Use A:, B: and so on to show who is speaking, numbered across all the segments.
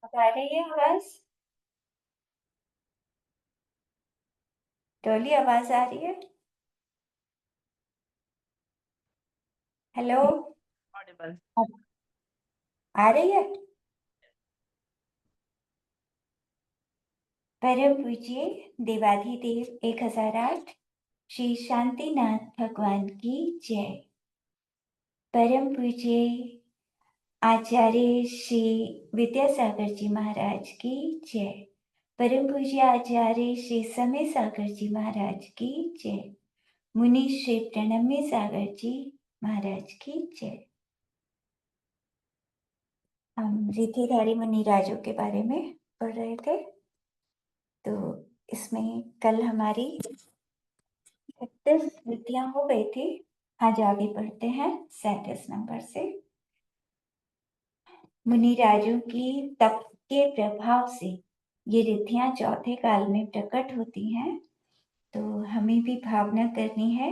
A: अब आ रही है आवाज? डोली, आवाज आ रही है? हेलो।
B: ऑडिबल।
A: आ रही है। परम पूज्य देवाधिदेव 1008 श्री शांतिनाथ भगवान की जय। परम पूज्य आचार्य श्री विद्यासागर जी महाराज की जय। परम पूज्य आचार्य श्री समय सागर जी महाराज की जय। मुनि श्री प्रणम्य सागर जी महाराज की जय। हम रिद्धिधारी मुनिराजों के बारे में पढ़ रहे थे। तो इसमें कल हमारी 36 रिद्धियां हो गई थी। आज आगे बढ़ते हैं 37 नंबर से। मुनिराजों की तप के प्रभाव से ये रिद्धियां चौथे काल में प्रकट होती हैं। तो हमें भी भावना करनी है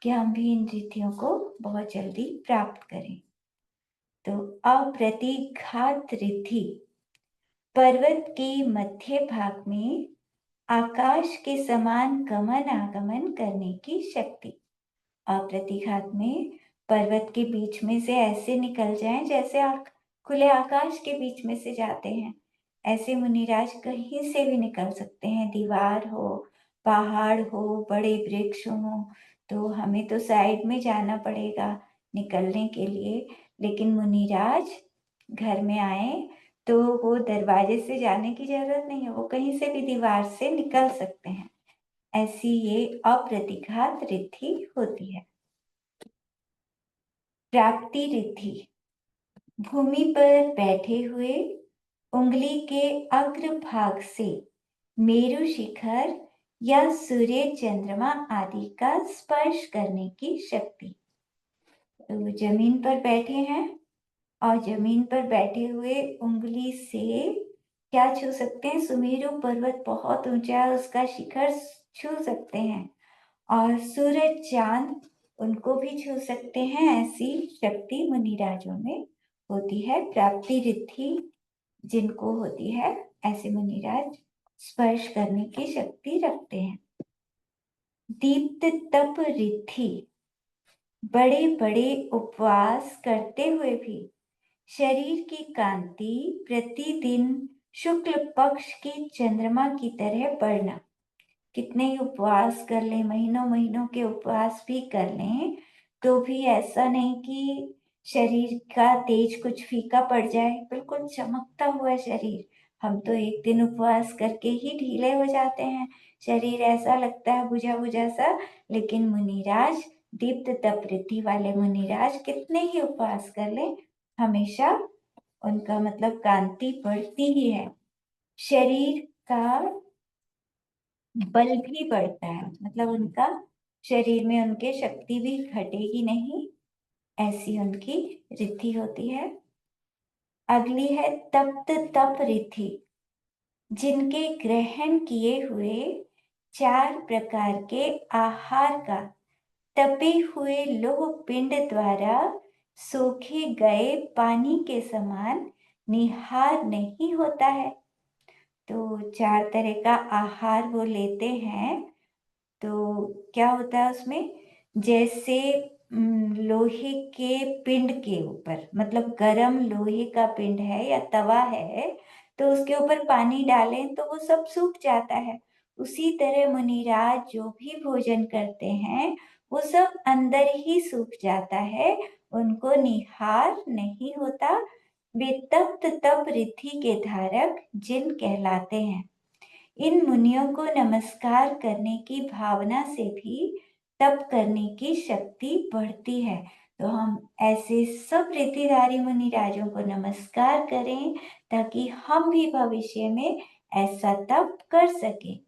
A: कि हम भी इन रिद्धियों को बहुत जल्दी प्राप्त करें। तो अप्रतिघात रिद्धि, पर्वत के मध्य भाग में आकाश के समान गमन आगमन करने की शक्ति। अप्रतिघात में पर्वत के बीच में से ऐसे निकल जाएं जैसे खुले आकाश के बीच में से जाते हैं। ऐसे मुनिराज कहीं से भी निकल सकते हैं, दीवार हो, पहाड़ हो, बड़े वृक्ष हो। तो हमें तो साइड में जाना पड़ेगा निकलने के लिए, लेकिन मुनिराज घर में आए तो वो दरवाजे से जाने की जरूरत नहीं है, वो कहीं से भी दीवार से निकल सकते हैं। ऐसी ये अप्रतिघात रिद्धि होती है। प्राप्ति रिद्धि, भूमि पर बैठे हुए उंगली के अग्र भाग से मेरु शिखर या सूर्य चंद्रमा आदि का स्पर्श करने की शक्ति। तो जमीन पर बैठे हैं और जमीन पर बैठे हुए उंगली से क्या छू सकते हैं? सुमेरु पर्वत बहुत ऊंचा है, उसका शिखर छू सकते हैं। और सूरज चांद, उनको भी छू सकते हैं। ऐसी शक्ति मुनिराजों में होती है। प्राप्ति रिद्धि जिनको होती है, ऐसे मुनिराज स्पर्श करने की शक्ति रखते हैं। दीप्त तप रिद्धि, बड़े बड़े उपवास करते हुए भी शरीर की कांति प्रतिदिन शुक्ल पक्ष के चंद्रमा की तरह बढ़ना। कितने ही उपवास कर लें, महीनों महीनों के उपवास भी कर लें, तो भी ऐसा नहीं कि शरीर का तेज कुछ फीका पड़ जाए, बिल्कुल चमकता हुआ शरीर। हम तो एक दिन उपवास करके ही ढीले हो जाते हैं, शरीर ऐसा लगता है बुझा बुझा सा। लेकिन मुनिराज, दीप्त तपवृत्ति वाले मुनिराज कितने ही उपवास कर ले, हमेशा उनका मतलब कांति बढ़ती ही है। शरीर का बल भी बढ़ता है, मतलब उनका शरीर में उनके शक्ति भी घटेगी नहीं, ऐसी उनकी रिद्धि होती है। अगली है तप्त तप रिद्धि, जिनके ग्रहण किए हुए 4 प्रकार के आहार का तपे हुए लोह पिंड द्वारा सोखे गए पानी के समान निहार नहीं होता है। तो 4 तरह का आहार वो लेते हैं, तो क्या होता है उसमें? जैसे लोहे के पिंड के ऊपर, मतलब गरम लोहे का पिंड है या तवा है, तो उसके ऊपर पानी डालें तो वो सब सूख जाता है। उसी तरह मुनिराज जो भी भोजन करते हैं, वो सब अंदर ही सूख जाता है, उनको निहार नहीं होता। वे तप्त तप रिद्धि के धारक जिन कहलाते हैं। इन मुनियों को नमस्कार करने की भावना से भी तप करने की शक्ति बढ़ती है। तो हम ऐसे सब रिद्धिधारी मुनिराजों को नमस्कार करें, ताकि हम भी भविष्य में ऐसा तप कर सकें।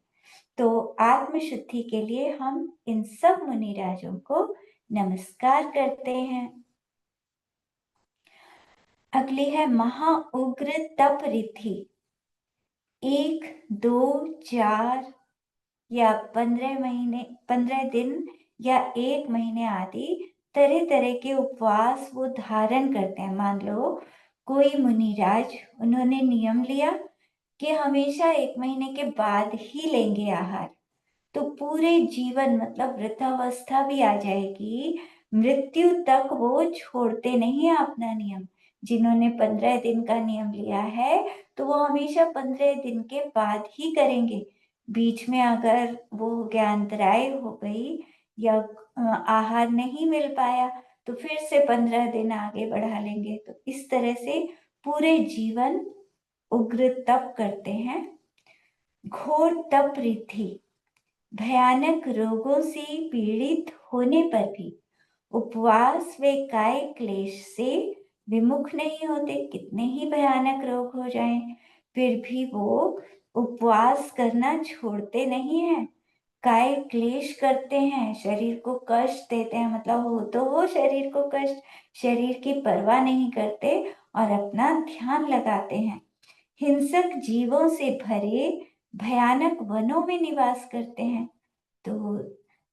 A: तो आत्म शुद्धि के लिए हम इन सब मुनिराजों को नमस्कार करते हैं। अगली है महा उग्र तप रिद्धि। 1, 2, 4 या 15 महीने, 15 दिन या 1 महीने आदि तरह तरह के उपवास वो धारण करते हैं। मान लो कोई मुनिराज, उन्होंने नियम लिया कि हमेशा 1 महीने के बाद ही लेंगे आहार। तो पूरे जीवन मतलब वृद्धावस्था भी आ जाएगी, मृत्यु तक वो छोड़ते नहीं है अपना नियम। जिन्होंने 15 दिन का नियम लिया है तो वो हमेशा 15 दिन के बाद ही करेंगे। बीच में अगर वो ज्ञानतराय हो गई या आहार नहीं मिल पाया तो फिर से 15 दिन आगे बढ़ा लेंगे। तो इस तरह से पूरे जीवन उग्र तप करते हैं। घोर तप रिद्धि, भयानक रोगों से पीड़ित होने पर भी उपवास व काय क्लेश से विमुख नहीं होते। कितने ही भयानक रोग हो जाएं फिर भी वो उपवास करना छोड़ते नहीं हैं। काय क्लेश करते हैं, शरीर को कष्ट देते हैं, मतलब हो तो हो शरीर को कष्ट, शरीर की परवाह नहीं करते और अपना ध्यान लगाते हैं। हिंसक जीवों से भरे भयानक वनों में निवास करते हैं। तो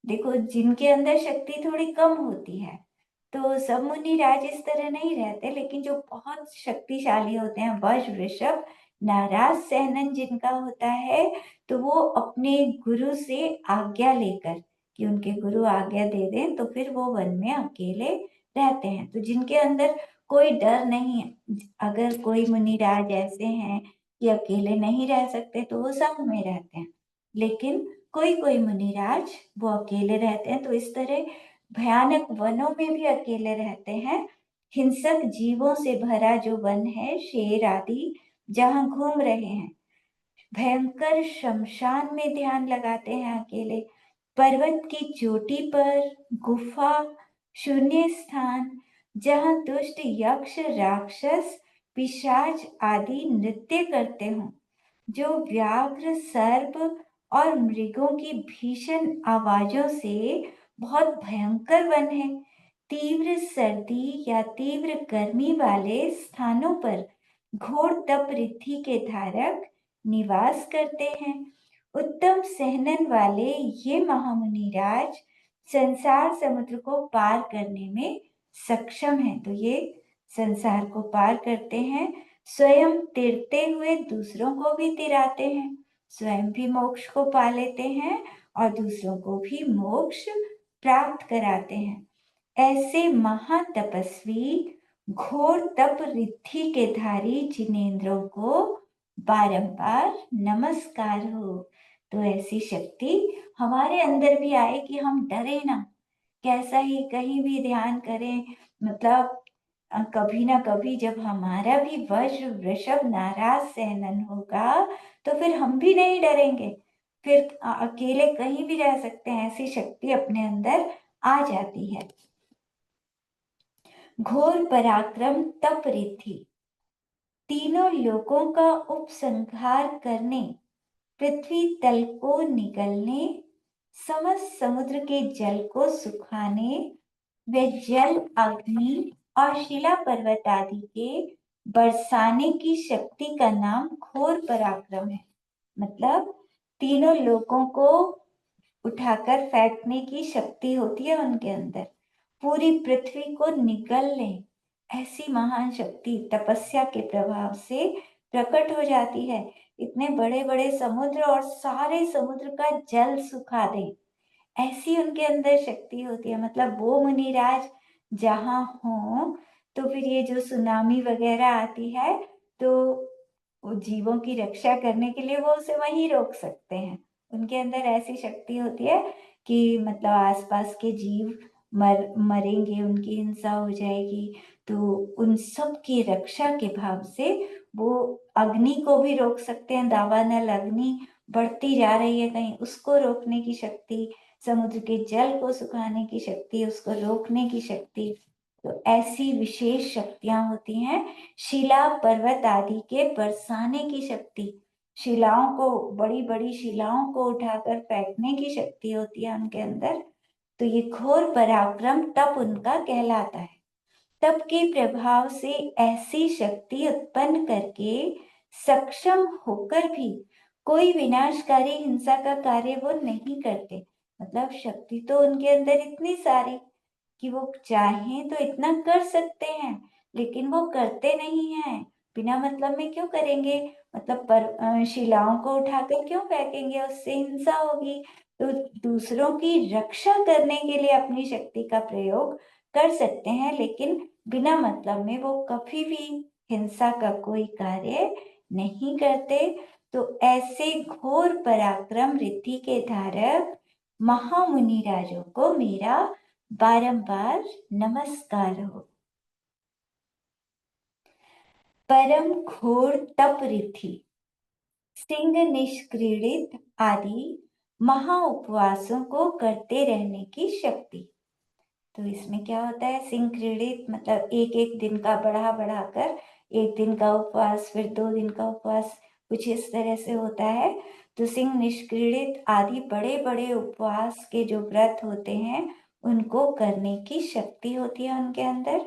A: देखो, जिनके अंदर शक्ति थोड़ी कम होती है तो सब मुनि राज इस तरह नहीं रहते, लेकिन जो बहुत शक्तिशाली होते हैं, वज्र वृषभ नाराज सहनन जिनका होता है, तो वो अपने गुरु से आज्ञा लेकर कि उनके गुरु आज्ञा दे दें तो फिर वो वन में अकेले रहते हैं। तो जिनके अंदर कोई डर नहीं है, अगर कोई मुनिराज ऐसे हैं कि अकेले नहीं रह सकते तो वो संग में रहते हैं, लेकिन कोई कोई मुनिराज वो अकेले रहते हैं। तो इस तरह भयानक वनों में भी अकेले रहते हैं। हिंसक जीवों से भरा जो वन है, शेर आदि जहां घूम रहे हैं, भयंकर शमशान में ध्यान लगाते हैं अकेले। पर्वत की चोटी पर गुफा, शून्य स्थान जहां दुष्ट यक्ष राक्षस पिशाच आदि नृत्य करते हों, जो व्याघ्र सर्प और मृगों की भीषण आवाजों से बहुत भयंकर वन है। तीव्र सर्दी या तीव्र गर्मी वाले स्थानों पर घोर तप रिद्धि के धारक निवास करते हैं। उत्तम सहनन वाले ये महामुनि राज संसार समुद्र को पार करने में सक्षम हैं। तो ये संसार को पार करते हैं, स्वयं तिरते हुए दूसरों को भी तिराते हैं, स्वयं भी मोक्ष को पा लेते हैं और दूसरों को भी मोक्ष प्राप्त कराते हैं। ऐसे महातपस्वी घोर तप रिद्धि के धारी जिनेंद्रों को बारंबार नमस्कार हो। तो ऐसी शक्ति हमारे अंदर भी आए कि हम डरे ना, कैसा ही कहीं भी ध्यान करें, मतलब कभी ना कभी जब हमारा भी वज्र वृषभ नाराज सहनन होगा तो फिर हम भी नहीं डरेंगे, फिर अकेले कहीं भी रह सकते हैं। ऐसी शक्ति अपने अंदर आ जाती है। घोर पराक्रम तप रिद्धि, तीनों लोकों का उपसंहार करने, पृथ्वी तल को निगलने, समस्त समुद्र के जल को सुखाने, वे जल अग्नि और शिला पर्वत आदि के बरसाने की शक्ति का नाम घोर पराक्रम है। मतलब तीनों लोकों को उठाकर फेंकने की शक्ति होती है उनके अंदर, पूरी पृथ्वी को निगल लें, ऐसी महान शक्ति तपस्या के प्रभाव से प्रकट हो जाती है। इतने बड़े बड़े समुद्र और सारे समुद्र का जल सुखा दें, ऐसी उनके अंदर शक्ति होती है। मतलब वो मुनिराज जहां हो तो फिर ये जो सुनामी वगैरह आती है तो वो जीवों की रक्षा करने के लिए वो उसे वहीं रोक सकते हैं। उनके अंदर ऐसी शक्ति होती है कि मतलब आसपास के जीव मरेंगे, उनकी हिंसा हो जाएगी, तो उन सब की रक्षा के भाव से वो अग्नि को भी रोक सकते हैं। दावानल अग्नि बढ़ती जा रही है कहीं, उसको रोकने की शक्ति, समुद्र के जल को सुखाने की शक्ति, उसको रोकने की शक्ति, तो ऐसी विशेष शक्तियां होती हैं। शिला पर्वत आदि के बरसाने की शक्ति, शिलाओं को, बड़ी बड़ी शिलाओं को उठाकर फेंकने की शक्ति होती है उनके अंदर। तो ये घोर पराक्रम तप उनका कहलाता है। तप के प्रभाव से ऐसी शक्ति उत्पन्न करके सक्षम होकर भी कोई विनाशकारी हिंसा का कार्य वो नहीं करते। मतलब शक्ति तो उनके अंदर इतनी सारी कि वो चाहें तो इतना कर सकते हैं, लेकिन वो करते नहीं हैं। बिना मतलब में क्यों करेंगे? मतलब शिलाओं को उठाकर क्यों फेंकेंगे? उससे हिंसा होगी। तो दूसरों की रक्षा करने के लिए अपनी शक्ति का प्रयोग कर सकते हैं, लेकिन बिना मतलब में वो कभी भी हिंसा का कोई कार्य नहीं करते। तो ऐसे घोर पराक्रम रिद्धि के धारक महामुनि राजों को मेरा बारंबार नमस्कार हो। परम घोर तप रिद्धि, सिंह निष्क्रीडित आदि महा उपवासों को करते रहने की शक्ति। तो इसमें क्या होता है? सिंह क्रीडित मतलब एक एक दिन का बढ़ा बढ़ाकर, एक दिन का उपवास, फिर 2 दिन का उपवास, कुछ इस तरह से होता है। तो सिंह निष्क्रीडित आदि बड़े बड़े उपवास के जो व्रत होते हैं, उनको करने की शक्ति होती है उनके अंदर।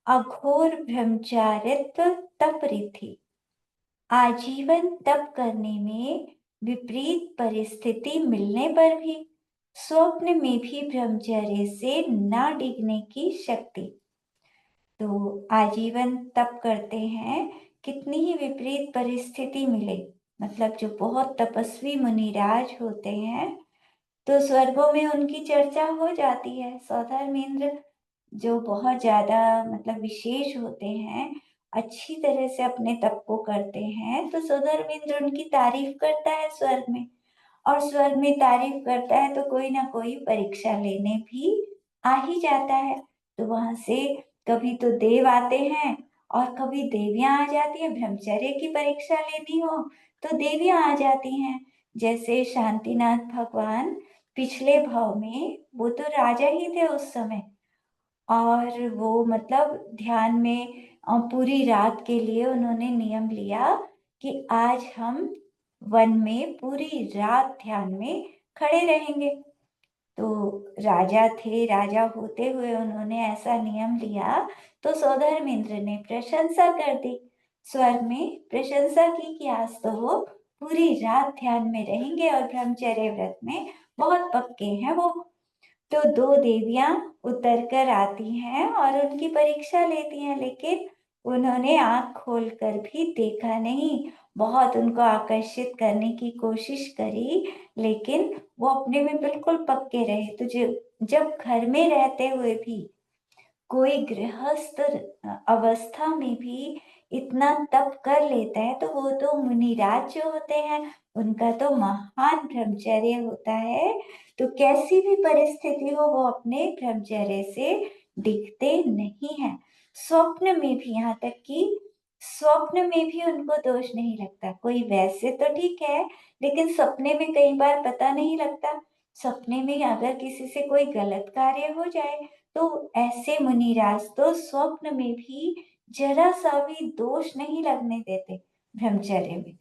A: अघोर ब्रह्मचारित्व तप रिद्धि, आजीवन तप करने में विपरीत परिस्थिति मिलने पर भी स्वप्न में भी ब्रह्मचर्य से ना डिगने की शक्ति। तो आजीवन तप करते हैं, कितनी ही विपरीत परिस्थिति मिले, मतलब जो बहुत तपस्वी मुनिराज होते हैं, तो स्वर्गों में उनकी चर्चा हो जाती है। सौधर्मेंद्र जो बहुत ज्यादा मतलब विशेष होते हैं, अच्छी तरह से अपने तप को करते हैं, तो सौधर्मेंद्र उनकी तारीफ करता है स्वर्ग में। और स्वर्ग में तारीफ करता है तो कोई ना कोई परीक्षा लेने भी आ ही जाता है। तो वहां से कभी तो देव आते हैं और कभी देवियां आ जाती है। ब्रह्मचर्य की परीक्षा लेनी हो तो देवियां आ जाती हैं। जैसे शांतिनाथ भगवान पिछले भाव में, वो तो राजा ही थे उस समय, और वो मतलब ध्यान में पूरी रात के लिए उन्होंने नियम लिया कि आज हम वन में पूरी रात ध्यान में खड़े रहेंगे। तो राजा थे, राजा होते हुए उन्होंने ऐसा नियम लिया, तो सौधर्मेंद्र ने प्रशंसा कर दी, स्वर्ग में प्रशंसा की कि आज तो वो पूरी रात ध्यान में रहेंगे और ब्रह्मचर्य व्रत में बहुत पक्के हैं वो। तो 2 देवियां उतर कर आती हैं और उनकी परीक्षा लेती हैं, लेकिन उन्होंने आंख खोलकर भी देखा नहीं। बहुत उनको आकर्षित करने की कोशिश करी, लेकिन वो अपने में बिल्कुल पक्के रहे। तो जब घर में रहते हुए भी कोई गृहस्थ अवस्था में भी इतना तप कर लेता है, तो वो तो मुनिराज जो होते हैं, उनका तो महान ब्रह्मचर्य होता है। तो कैसी भी परिस्थिति हो, वो अपने ब्रह्मचर्य से डिगते नहीं है। स्वप्न में भी, यहाँ तक कि स्वप्न में भी उनको दोष नहीं लगता। कोई वैसे तो ठीक है, लेकिन सपने में कई बार पता नहीं लगता। सपने में अगर किसी से कोई गलत कार्य हो जाए, तो ऐसे मुनिराज तो स्वप्न में भी जरा सा भी दोष नहीं लगने देते ब्रह्मचर्य में।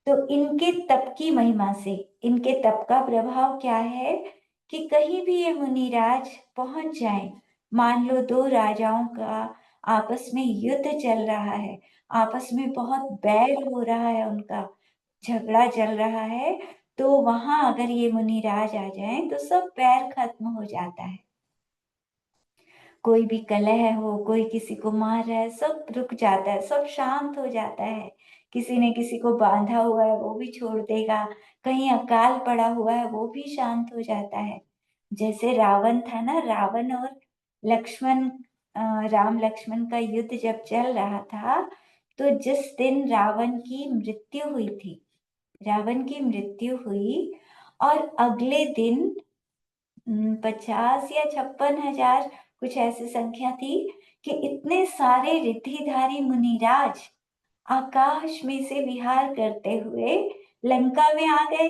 A: तो इनके तप की महिमा से, इनके तप का प्रभाव क्या है कि कहीं भी ये मुनिराज पहुंच जाएं, मान लो 2 राजाओं का आपस में युद्ध चल रहा है, आपस में बहुत बैर हो रहा है, उनका झगड़ा चल रहा है, तो वहां अगर ये मुनिराज आ जाएं तो सब बैर खत्म हो जाता है। कोई भी कलह हो, कोई किसी को मार रहा है, सब रुक जाता है, सब शांत हो जाता है। किसी ने किसी को बांधा हुआ है, वो भी छोड़ देगा। कहीं अकाल पड़ा हुआ है, वो भी शांत हो जाता है। जैसे रावण था ना, रावण और लक्ष्मण, राम लक्ष्मण का युद्ध जब चल रहा था, तो जिस दिन रावण की मृत्यु हुई थी, रावण की मृत्यु हुई, और अगले दिन 50 या 56,000, कुछ ऐसी संख्या थी, कि इतने सारे रिद्धिधारी मुनिराज आकाश में से विहार करते हुए लंका में आ गए।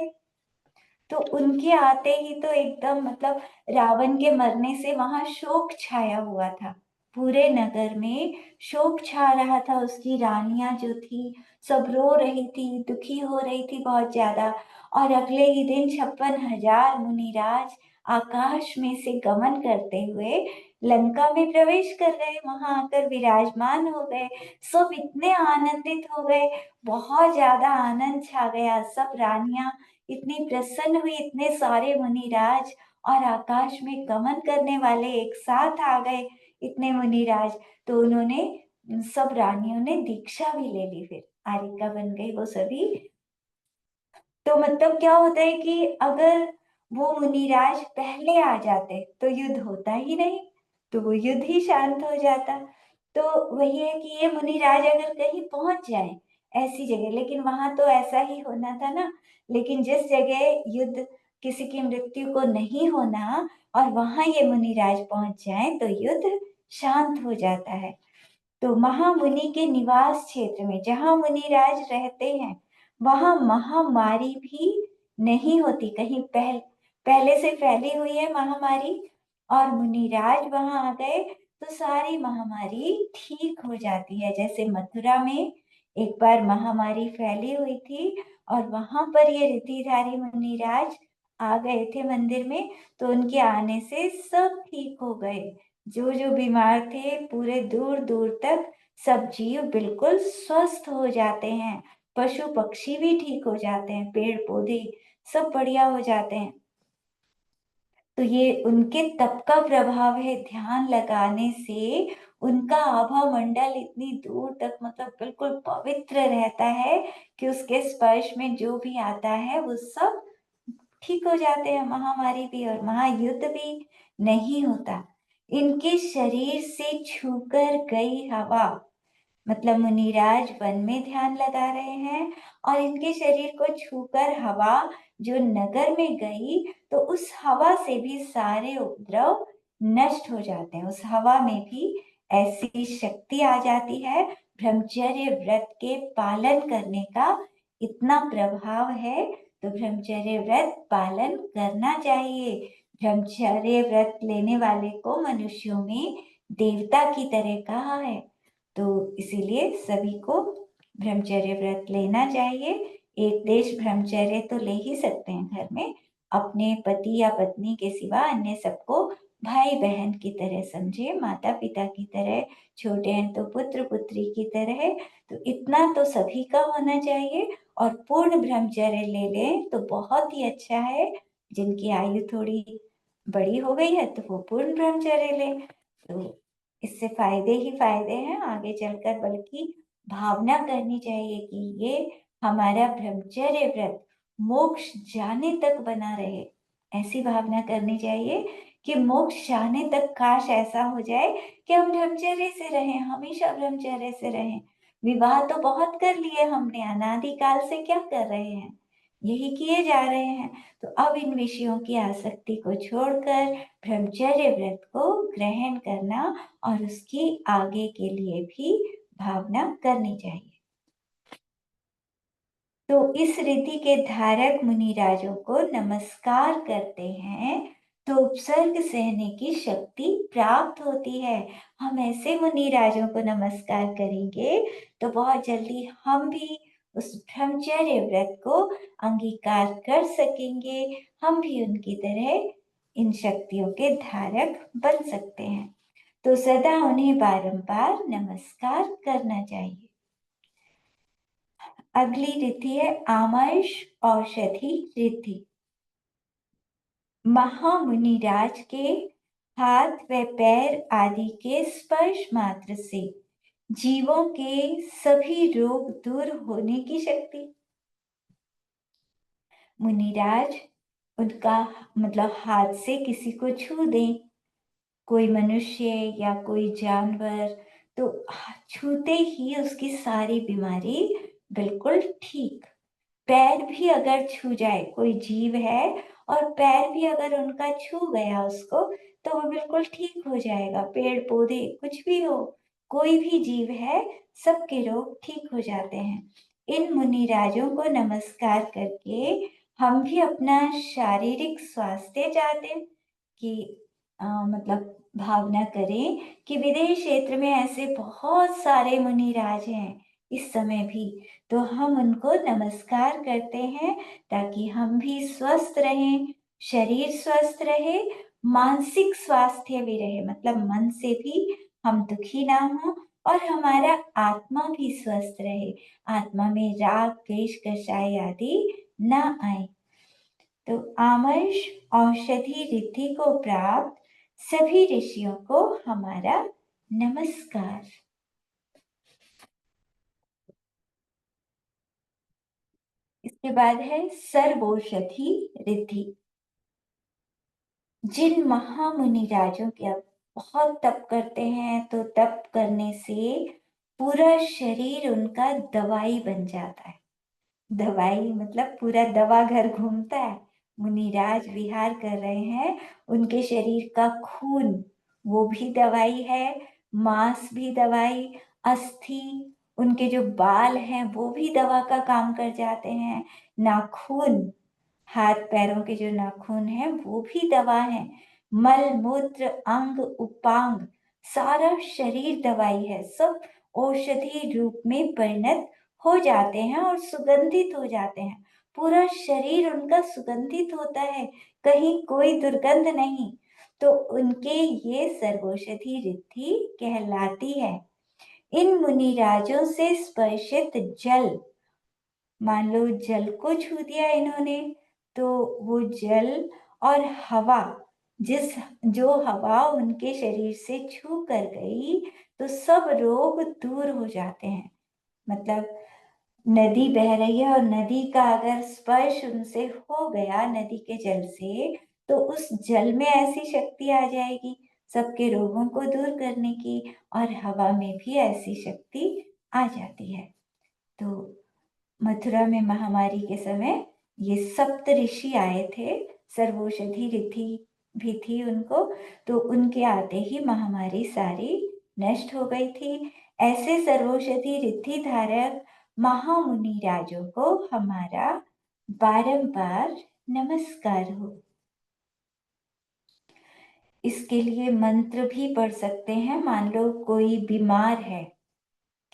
A: तो उनके आते ही तो एकदम मतलब रावण के मरने से वहां शोक छाया हुआ था। पूरे नगर में शोक छा रहा था। उसकी रानियां जो थी, सब रो रही थी, दुखी हो रही थी बहुत ज्यादा। और अगले ही दिन 56,000 मुनिराज आकाश में से गमन करते हुए लंका में प्रवेश कर गए, वहां आकर विराजमान हो गए। सब इतने आनंदित हो गए, बहुत ज्यादा आनंद छा गया। सब रानियां इतनी प्रसन्न हुई, इतने सारे मुनिराज और आकाश में गमन करने वाले एक साथ आ गए। इतने मुनिराज। तो उन्होंने सब रानियों ने दीक्षा भी ले ली, फिर आरिका बन गई वो सभी। तो मतलब क्या होता है कि अगर वो मुनिराज पहले आ जाते तो युद्ध होता ही नहीं, तो वो युद्ध ही शांत हो जाता। तो वही है कि ये मुनिराज अगर कहीं पहुंच जाए ऐसी जगह, लेकिन वहां तो ऐसा ही होना था ना। लेकिन जिस जगह युद्ध, किसी की मृत्यु को नहीं होना, और वहां ये मुनिराज पहुंच जाए तो युद्ध शांत हो जाता है। तो महामुनि के निवास क्षेत्र में जहां मुनिराज रहते हैं वहां महामारी भी नहीं होती। कहीं पहले से फैली हुई है महामारी, और मुनिराज वहां आ गए तो सारी महामारी ठीक हो जाती है। जैसे मथुरा में एक बार महामारी फैली हुई थी, और वहां पर ये ऋधिधारी मुनिराज आ गए थे मंदिर में, तो उनके आने से सब ठीक हो गए। जो जो बीमार थे पूरे दूर दूर तक सब जीव बिल्कुल स्वस्थ हो जाते हैं। पशु पक्षी भी ठीक हो जाते हैं, पेड़ पौधे सब बढ़िया हो जाते हैं। तो ये उनके तप का प्रभाव है। ध्यान लगाने से उनका आभा मंडल इतनी दूर तक मतलब बिल्कुल पवित्र रहता है कि उसके स्पर्श में जो भी आता है वो सब ठीक हो जाते हैं। महामारी भी और महायुद्ध भी नहीं होता। इनके शरीर से छूकर गई हवा, मतलब मुनिराज वन में ध्यान लगा रहे हैं और इनके शरीर को छूकर हवा जो नगर में गई, तो उस हवा से भी सारे उपद्रव नष्ट हो जाते हैं। उस हवा में भी ऐसी शक्ति आ जाती है। ब्रह्मचर्य व्रत के पालन करने का इतना प्रभाव है, तो ब्रह्मचर्य व्रत पालन करना चाहिए। ब्रह्मचर्य व्रत लेने वाले को मनुष्यों में देवता की तरह कहा है। तो इसीलिए सभी को ब्रह्मचर्य व्रत लेना चाहिए। एक देश ब्रह्मचर्य तो ले ही सकते हैं घर में, अपने पति या पत्नी के सिवा अन्य सबको भाई बहन की तरह समझे, माता पिता की तरह, छोटे हैं तो पुत्र पुत्री की तरह। तो इतना तो सभी का होना चाहिए, और पूर्ण ब्रह्मचर्य ले लें तो बहुत ही अच्छा है। जिनकी आयु थोड़ी बड़ी हो गई है तो वो पूर्ण ब्रह्मचर्य लें, तो इससे फायदे ही फायदे हैं आगे चलकर। बल्कि भावना करनी चाहिए कि ये हमारा ब्रह्मचर्य व्रत मोक्ष जाने तक बना रहे। ऐसी भावना करनी चाहिए कि मोक्ष जाने तक काश ऐसा हो जाए कि हम ब्रह्मचर्य से रहें, हमेशा ब्रह्मचर्य से रहें। विवाह तो बहुत कर लिए हमने, अनादिकाल से क्या कर रहे हैं, यही किए जा रहे हैं। तो अब इन विषयों की आसक्ति को छोड़कर ब्रह्मचर्य व्रत को ग्रहण करना और उसकी आगे के लिए भी भावना करनी चाहिए। तो इस रीति के धारक मुनिराजों को नमस्कार करते हैं तो उपसर्ग सहने की शक्ति प्राप्त होती है। हम ऐसे मुनिराजों को नमस्कार करेंगे तो बहुत जल्दी हम भी उस ब्रह्मचर्य व्रत को अंगीकार कर सकेंगे। हम भी उनकी तरह इन शक्तियों के धारक बन सकते हैं। तो सदा उन्हें बारंबार नमस्कार करना चाहिए। अगली रिद्धि है आमर्ष औषधि रिद्धि। महामुनिराज के हाथ व पैर आदि के स्पर्श मात्र से जीवों के सभी रोग दूर होने की शक्ति। मुनिराज उनका मतलब हाथ से किसी को छू दें, कोई मनुष्य या कोई जानवर, तो छूते ही उसकी सारी बीमारी बिल्कुल ठीक। पैर भी अगर छू जाए, कोई जीव है और पैर भी अगर उनका छू गया उसको, तो वो बिल्कुल ठीक हो जाएगा। पेड़ पौधे कुछ भी हो, कोई भी जीव है, सबके रोग ठीक हो जाते हैं। इन मुनिराजों को नमस्कार करके हम भी अपना शारीरिक स्वास्थ्य चाहते हैं कि मतलब भावना करें कि विदेश क्षेत्र में ऐसे बहुत सारे मुनिराज हैं इस समय भी, तो हम उनको नमस्कार करते हैं ताकि हम भी स्वस्थ रहें, शरीर स्वस्थ रहे, मानसिक स्वास्थ्य भी रहे, मतलब मन से भी हम दुखी ना हो, और हमारा आत्मा भी स्वस्थ रहे, आत्मा में राग द्वेष कषाय आदि ना आए। तो आमर्ष औषधि रिद्धि को प्राप्त सभी ऋषियों को हमारा नमस्कार। इसके बाद है सर्वौषधि रिद्धि। जिन महामुनि राजों के अब बहुत तप करते हैं, तो तप करने से पूरा शरीर उनका दवाई बन जाता है। दवाई मतलब पूरा दवा घर घूमता है। मुनिराज विहार कर रहे हैं, उनके शरीर का खून वो भी दवाई है, मांस भी दवाई, अस्थि, उनके जो बाल हैं वो भी दवा का काम कर जाते हैं, नाखून, हाथ पैरों के जो नाखून हैं वो भी दवा है, मल मूत्र अंग उपांग, सारा शरीर दवाई है, सब औषधि रूप में परिणत हो जाते हैं और सुगंधित हो जाते हैं। पूरा शरीर उनका सुगंधित होता है, कहीं कोई दुर्गंध नहीं। तो उनके ये सर्वौषधि रिद्धि कहलाती है। इन मुनिराजों से स्पर्शित जल, मान लो जल को छू दिया इन्होंने, तो वो जल और हवा, जिस जो हवा उनके शरीर से छू कर गई, तो सब रोग दूर हो जाते हैं। मतलब नदी बह रही है और नदी का अगर स्पर्श उनसे हो गया नदी के जल से, तो उस जल में ऐसी शक्ति आ जाएगी सबके रोगों को दूर करने की, और हवा में भी ऐसी शक्ति आ जाती है। तो मथुरा में महामारी के समय ये सप्त ऋषि आए थे, सर्वौषधि रिद्धि भी थी उनको, तो उनके आते ही महामारी सारी नष्ट हो गई थी। ऐसे सर्वौषधि रिद्धि धारक महामुनि राजों को हमारा बारंबार नमस्कार हो। इसके लिए मंत्र भी पढ़ सकते हैं। मान लो कोई बीमार है,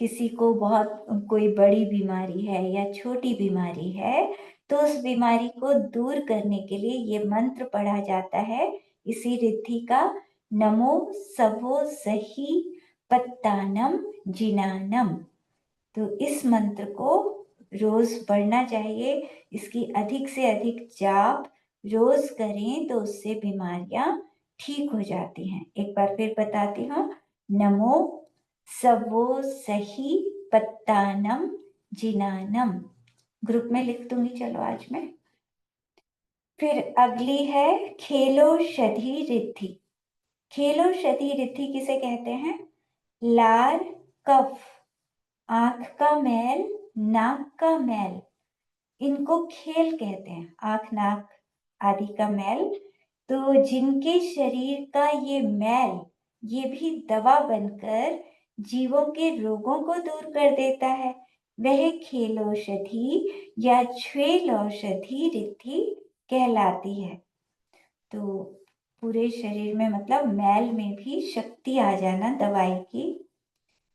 A: किसी को बहुत कोई बड़ी बीमारी है या छोटी बीमारी है, तो उस बीमारी को दूर करने के लिए ये मंत्र पढ़ा जाता है इसी रिद्धि का, नमो सबो सही पत्तानम जिनानम। तो इस मंत्र को रोज पढ़ना चाहिए, इसकी अधिक से अधिक जाप रोज करें तो उससे बीमारियां ठीक हो जाती हैं। एक बार फिर बताती हूँ, नमो सबो सही पत्तानम जिनानम। ग्रुप में लिख दूंगी, चलो आज मैं। फिर अगली है खेलोषधि रिद्धि। खेलोषधि रिद्धि किसे कहते हैं? लार, कफ, आंख का मैल, नाक का मैल, इनको खेल कहते हैं। आंख नाक आदि का मैल, तो जिनके शरीर का ये मैल, ये भी दवा बनकर जीवों के रोगों को दूर कर देता है, वह खेलौषधि या छ्वेलौषधि रिद्धि कहलाती है। तो पूरे शरीर में मतलब मैल में भी शक्ति आ जाना दवाई की,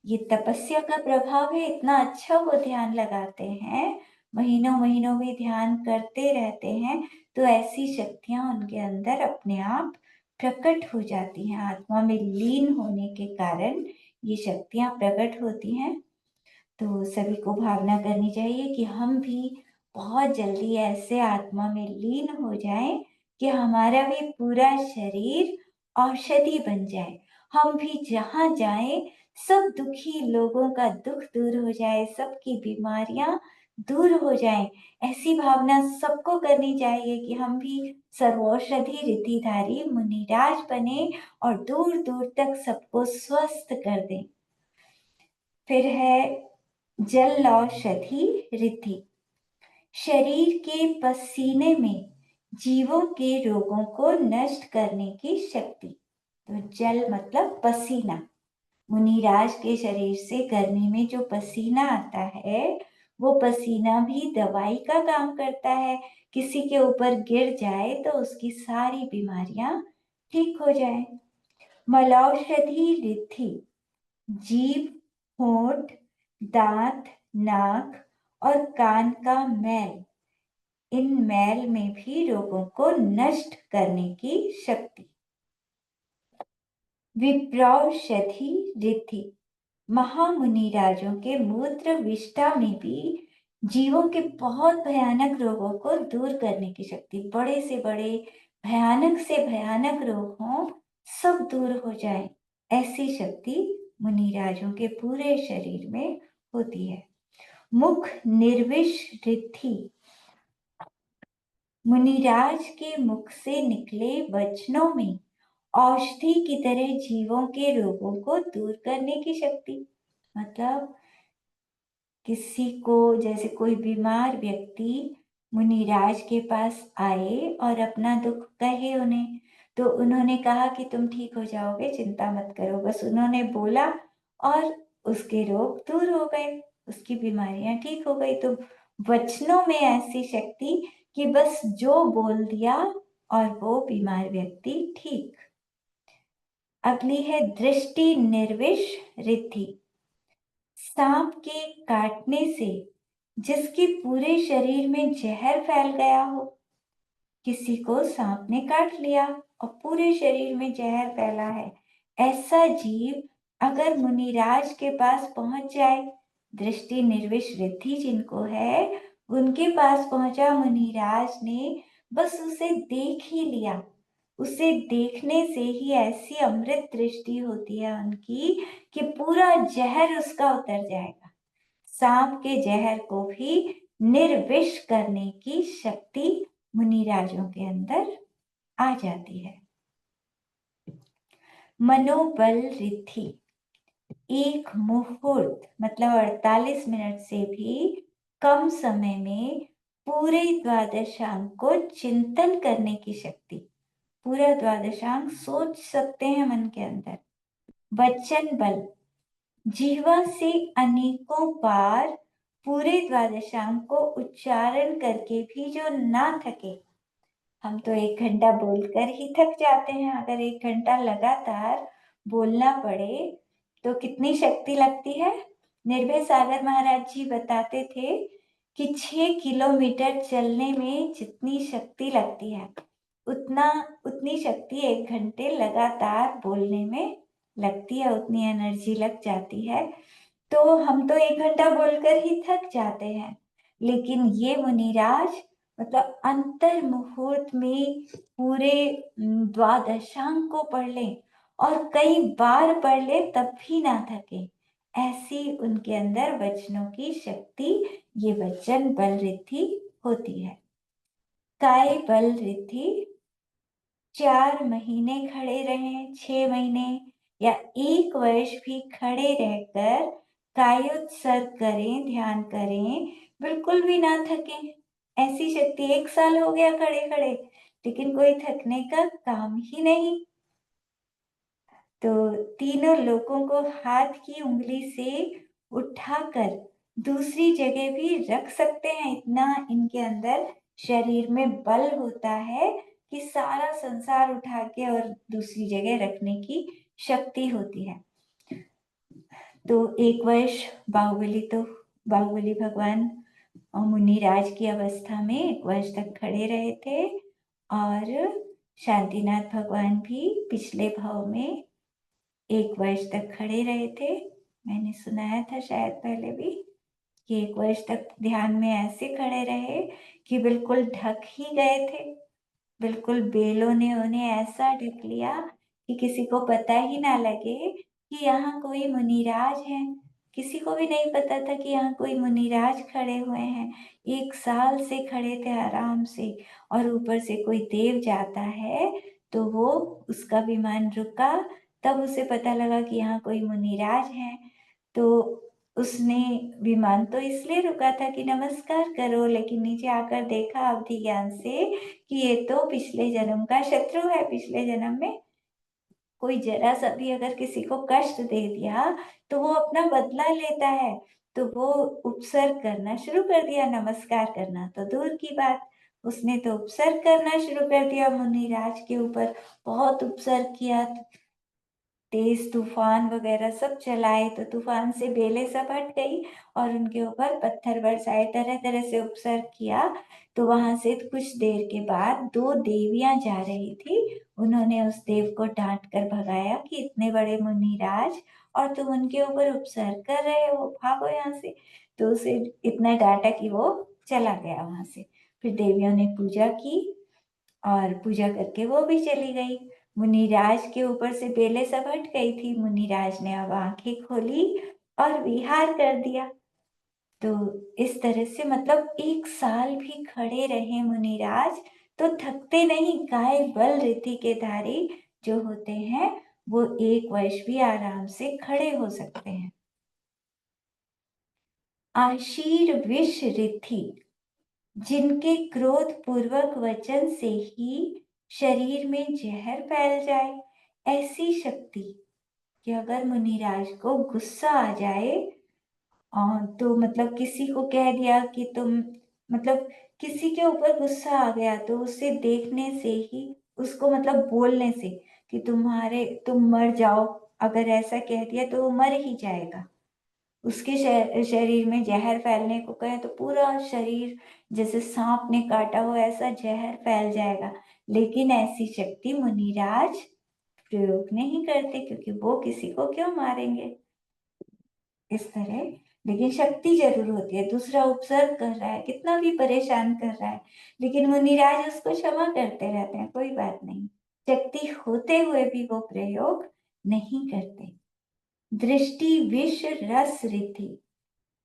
A: ये तपस्या का प्रभाव है। इतना अच्छा वो ध्यान लगाते हैं, महीनों महीनों भी ध्यान करते रहते हैं, तो ऐसी शक्तियां उनके अंदर अपने आप प्रकट हो जाती हैं। आत्मा में लीन होने के कारण ये शक्तियां प्रकट होती हैं। तो सभी को भावना करनी चाहिए कि हम भी बहुत जल्दी ऐसे आत्मा में लीन हो जाएं कि हमारा भी पूरा शरीर औषधि बन जाए। हम भी जहां जाएं, सब दुखी लोगों का दुख दूर हो जाए, सबकी बीमारियां दूर हो जाएं। ऐसी भावना सबको करनी चाहिए कि हम भी सर्वौषधि रिद्धिधारी मुनिराज बने और दूर दूर तक सबको स्वस्थ कर दें। फिर है जलौषधि रिद्धि। शरीर के पसीने में जीवों के रोगों को नष्ट करने की शक्ति। तो जल मतलब पसीना, मुनिराज के शरीर से गर्मी में जो पसीना आता है, वो पसीना भी दवाई का काम करता है। किसी के ऊपर गिर जाए तो उसकी सारी बीमारियां ठीक हो जाए। मलौषधि रिद्धि, जीभ, होंठ, दांत, नाक और कान का मैल, इन मैल में भी रोगों को नष्ट करने की शक्ति। विप्रौषधि रिद्धि, महामुनि राजों के मूत्र विष्ठा में भी जीवों के बहुत भयानक रोगों को दूर करने की शक्ति। बड़े से बड़े भयानक से भयानक रोग हों, सब दूर हो जाए, ऐसी शक्ति मुनिराजों के पूरे शरीर में होती है। मुख निर्विष रिद्धि, मुनिराज के मुख से निकले वचनों में औषधि की तरह जीवों के रोगों को दूर करने की शक्ति। मतलब किसी को, जैसे कोई बीमार व्यक्ति मुनिराज के पास आए और अपना दुख कहे उन्हें, तो उन्होंने कहा कि तुम ठीक हो जाओगे, चिंता मत करो। बस उन्होंने बोला और उसके रोग दूर हो गए, उसकी बीमारियां ठीक हो गई। तो वचनों में ऐसी शक्ति कि बस जो बोल दिया और वो बीमार व्यक्ति ठीक। अगली है दृष्टि निर्विष रिद्धि। सांप के काटने से जिसके पूरे शरीर में जहर फैल गया हो, किसी को सांप ने काट लिया और पूरे शरीर में जहर फैला है, ऐसा जीव अगर मुनिराज के पास पहुंच जाए, दृष्टि निर्विष रिद्धि जिनको है, उनके पास पहुंचा मुनिराज ने, बस उसे देख ही लिया, उसे देखने से ही ऐसी अमृत दृष्टि होती है उनकी कि पूरा जहर उसका उतर जाएगा। सांप के जहर को भी निर्विष करने की शक्ति मुनिराजों के अंदर आ जाती है। मनोबल रिद्धि, एक मुहूर्त मतलब 48 मिनट से भी कम समय में पूरे द्वादशांग को चिंतन करने की शक्ति। पूरा द्वादशांग सोच सकते हैं मन के अंदर। वचन बल, जिह्वा से अनेकों बार पूरे द्वादशांग को उच्चारण करके भी जो ना थके। हम तो 1 घंटा बोलकर ही थक जाते हैं, अगर 1 घंटा लगातार बोलना पड़े तो कितनी शक्ति लगती है। निर्भय सागर महाराज जी बताते थे कि 6 किलोमीटर चलने में जितनी शक्ति लगती है, उतनी शक्ति 1 घंटे लगातार बोलने में लगती है, उतनी एनर्जी लग जाती है। तो हम तो 1 घंटा बोलकर ही थक जाते हैं, लेकिन ये मुनिराज मतलब अंतर मुहूर्त में पूरे द्वादशांग को पढ़ ले और कई बार पढ़ ले तब भी ना थके, ऐसी उनके अंदर वचनों की शक्ति, ये वचन बल रिद्धि होती है। काय बल रिद्धि, 4 महीने खड़े रहें, 6 महीने या 1 वर्ष भी खड़े रहकर कायोत्सर्ग करें, ध्यान करें, बिल्कुल भी ना थके, ऐसी शक्ति। 1 साल हो गया खड़े खड़े, लेकिन कोई थकने का काम ही नहीं। तो तीनों लोगों को हाथ की उंगली से उठाकर दूसरी जगह भी रख सकते हैं, इतना इनके अंदर शरीर में बल होता है कि सारा संसार उठा के और दूसरी जगह रखने की शक्ति होती है। तो 1 वर्ष बाहुबली भगवान और मुनिराज की अवस्था में 1 वर्ष तक खड़े रहे थे, और शांतिनाथ भगवान भी पिछले भाव में 1 वर्ष तक खड़े रहे थे। मैंने सुनाया था शायद पहले भी कि 1 वर्ष तक ध्यान में ऐसे खड़े रहे कि बिल्कुल ढक ही गए थे, बिल्कुल बेलों ने उन्हें ऐसा ढक लिया कि किसी को पता ही ना लगे कि यहाँ कोई मुनिराज है। किसी को भी नहीं पता था कि यहाँ कोई मुनिराज खड़े हुए हैं। 1 साल से खड़े थे आराम से, और ऊपर से कोई देव जाता है तो वो उसका विमान रुका, तब उसे पता लगा कि यहाँ कोई मुनिराज है। तो उसने विमान तो इसलिए रुका था कि नमस्कार करो, लेकिन नीचे आकर देखा अवधि ज्ञान से कि ये तो पिछले जन्म का शत्रु है। पिछले जन्म में कोई जरा सा भी अगर किसी को कष्ट दे दिया तो वो अपना बदला लेता है। तो वो उपसर्ग करना शुरू कर दिया, नमस्कार करना तो दूर की बात, उसने तो उपसर्ग करना शुरू कर दिया मुनिराज के ऊपर। बहुत उपसर्ग किया, तेज तूफान वगैरह सब चलाए, तो तूफान से बेलें सब हट गई और उनके ऊपर पत्थर बरसाए, तरह तरह से उपसर्ग किया। तो वहां से कुछ देर के बाद 2 देवियां जा रही थी, उन्होंने उस देव को डांट कर भगाया कि इतने बड़े मुनिराज और तुम उनके ऊपर उपसर्ग कर रहे हो, भागो यहाँ से। तो उसे इतना डांटा कि वो चला गया वहां से। फिर देवियों ने पूजा की और पूजा करके वो भी चली गई। मुनिराज के ऊपर से बेलें सब हट गई थी। मुनिराज ने अब आंखें खोली और विहार कर दिया। तो इस तरह से मतलब 1 साल भी खड़े रहे मुनिराज, तो थकते नहीं। काय बल रीति के धारी जो होते हैं वो 1 वर्ष भी आराम से खड़े हो सकते हैं। आशीर विष रिथि, जिनके क्रोध पूर्वक वचन से ही शरीर में जहर फैल जाए, ऐसी शक्ति कि अगर मुनिराज को गुस्सा आ जाए तो मतलब किसी को कह दिया कि तुम, मतलब किसी के ऊपर गुस्सा आ गया तो उसे देखने से ही, उसको मतलब बोलने से कि तुम मर जाओ, अगर ऐसा कह दिया तो वो मर ही जाएगा। उसके शरीर में जहर फैलने को कहे तो पूरा शरीर जैसे सांप ने काटा हो ऐसा जहर फैल जाएगा। लेकिन ऐसी शक्ति मुनिराज प्रयोग नहीं करते, क्योंकि वो किसी को क्यों मारेंगे इस तरह। लेकिन शक्ति जरूर होती है। दूसरा उपसर्ग कर रहा है, कितना भी परेशान कर रहा है, लेकिन मुनिराज उसको क्षमा करते रहते हैं, कोई बात नहीं। शक्ति होते हुए भी वो प्रयोग नहीं करते। दृष्टि विष रस रिद्धि,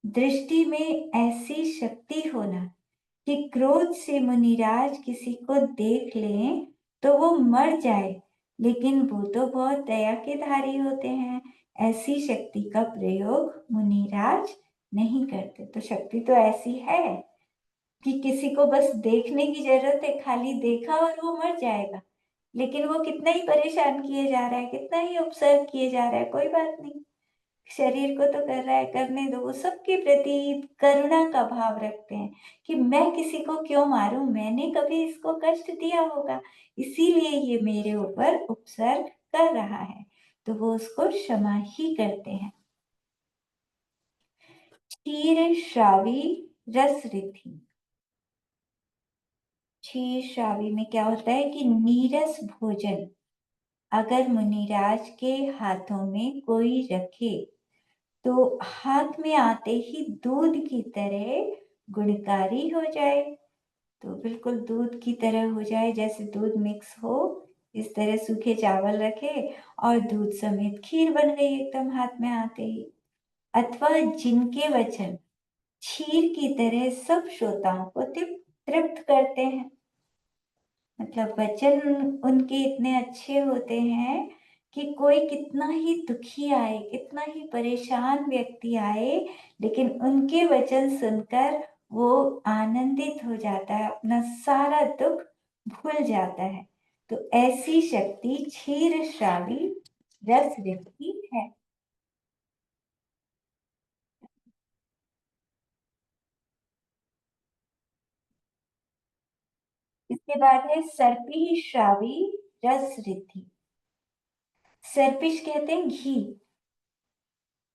A: दृष्टि में ऐसी शक्ति होना कि क्रोध से मुनिराज किसी को देख लें तो वो मर जाए, लेकिन वो तो बहुत दया के धारी होते हैं, ऐसी शक्ति का प्रयोग मुनिराज नहीं करते। तो शक्ति तो ऐसी है कि किसी को बस देखने की जरूरत है, खाली देखा और वो मर जाएगा। लेकिन वो कितना ही परेशान किए जा रहा है, कितना ही उपसर्ग किए जा रहा है, कोई बात नहीं, शरीर को तो कर रहा है, करने दो। वो सबके प्रति करुणा का भाव रखते हैं कि मैं किसी को क्यों मारूं, मैंने कभी इसको कष्ट दिया होगा, इसीलिए ये मेरे ऊपर उपसर्ग कर रहा है, तो वो उसको क्षमा ही करते हैं। क्षीर श्रावी रस रिद्धि, क्षीर श्रावी में क्या होता है कि नीरस भोजन अगर मुनिराज के हाथों में कोई रखे तो हाथ में आते ही दूध की तरह गुणकारी हो जाए। तो बिल्कुल दूध की तरह हो जाए, जैसे दूध मिक्स हो इस तरह सूखे चावल रखे और दूध समेत खीर बन गई एकदम हाथ में आते ही। अथवा जिनके वचन क्षीर की तरह सब श्रोताओं को तृप्त करते हैं, मतलब वचन उनके इतने अच्छे होते हैं कि कोई कितना ही दुखी आए, कितना ही परेशान व्यक्ति आए, लेकिन उनके वचन सुनकर वो आनंदित हो जाता है, अपना सारा दुख भूल जाता है। तो ऐसी शक्ति क्षीर श्रावी रस रिद्धि है। इसके बाद है सर्पी श्रावी रस रिद्धि। सर्पिश कहते हैं घी।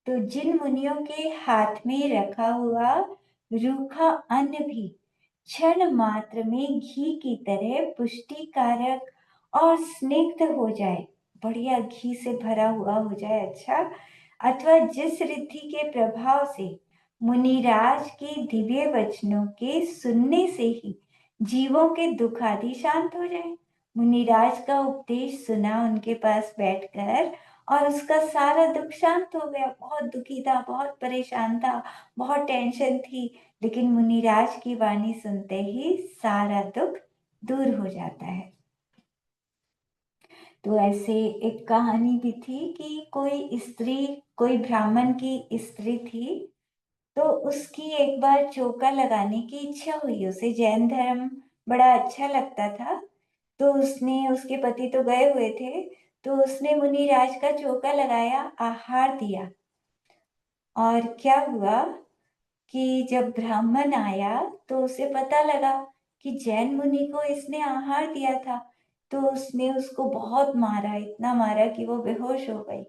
A: तो जिन मुनियों के हाथ में रखा हुआ रूखा अन्न भी क्षण मात्र में घी की तरह पुष्टिकारक और स्निग्ध हो जाए, बढ़िया घी से भरा हुआ हो जाए, अच्छा, अथवा जिस रिद्धि के प्रभाव से मुनिराज के दिव्य वचनों के सुनने से ही जीवों के दुख आदि शांत हो जाए। मुनिराज का उपदेश सुना उनके पास बैठकर और उसका सारा दुख शांत हो गया। बहुत दुखी था, बहुत परेशान था, बहुत टेंशन थी, लेकिन मुनिराज की वाणी सुनते ही सारा दुख दूर हो जाता है। तो ऐसे एक कहानी भी थी कि कोई स्त्री, कोई ब्राह्मण की स्त्री थी, तो उसकी एक बार चौका लगाने की इच्छा हुई। उसे जैन धर्म बड़ा अच्छा लगता था, तो उसने, उसके पति तो गए हुए थे, तो उसने मुनिराज का चौका लगाया, आहार दिया। और क्या हुआ कि जब ब्राह्मण आया तो उसे पता लगा कि जैन मुनि को इसने आहार दिया था, तो उसने उसको बहुत मारा, इतना मारा कि वो बेहोश हो गई।